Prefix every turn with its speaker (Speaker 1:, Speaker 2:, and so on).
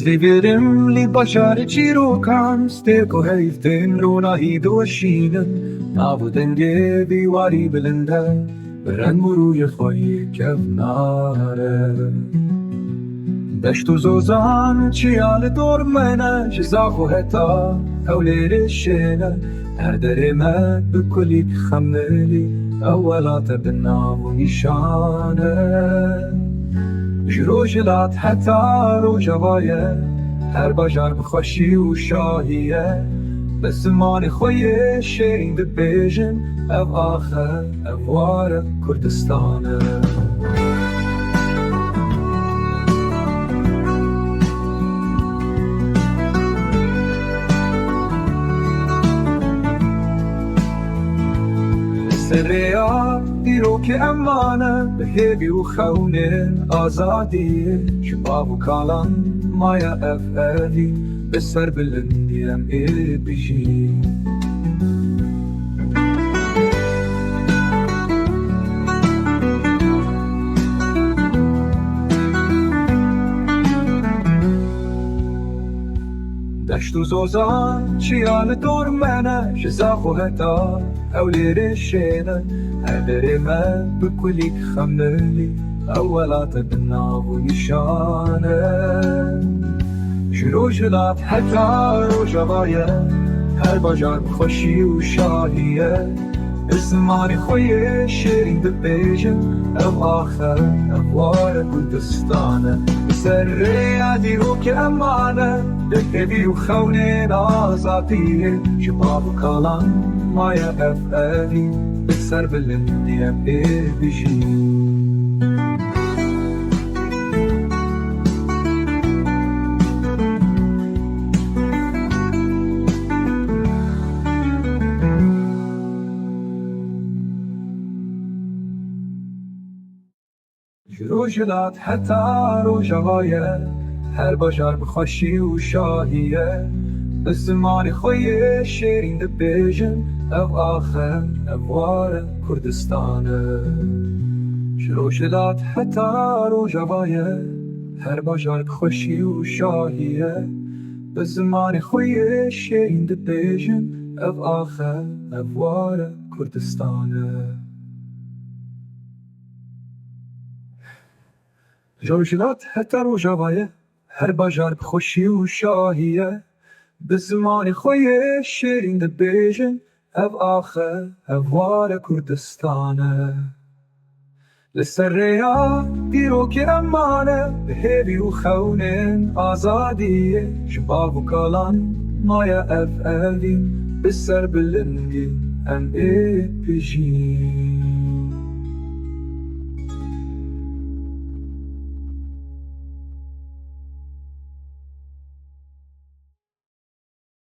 Speaker 1: Sliverim li bashar çirokan Steko heyftin runa hidu aşinen Navu denge diwari bilinde Beren muruy khoyi kevnare Deshtu zozan çiyal dormene Jizahu heta hevleri şene Her derime bükuli khamneli Evvelata bin navu nişane جروجلات حتى روجوايا هر بجار بخوشي وشاهية بس ماني خويا شيرين دبيجن او آخر اوارق كردستان السريات دیرو که امانه به هیبی و خونین آزادی شباب و کالان مایا افعالی به سر بلندیم ای بیجی دشت و زوزان چیال دور منه جزاخو هتا اولي رشينا هدري ما بكلي خملي اولات بالناو نشانه جروجلات حتى روجوايا هر بجار بخوشي وشاهية اسماني خويا شيرين دبيجن او آخر اوار كردستانه سري عديرو كأمانه دكبي وخونين آزادية شباب وكالان مايا افعالي بكسر بالندية بيجي جروجلات حتى روجوايا هر بجار بخوشي وشاهية بس ماني خويا شيرين دبيجن او آخر اوار كردستان جروجلات حتى روجوايا هر بجار بخوشي وشاهية بس ماني خويا شيرين دبيجن او آخر اوار كردستان جروجلات حتى روجوايا هر بجار بخوشي وشاهية بزماني خويا شيرين دبيجن او آخر اوار كردستانه لسريات دیرو که امانه بهیبی و خونین آزادیه شباب و کالان مایا افعالی بسر بلندی ام ای پیجی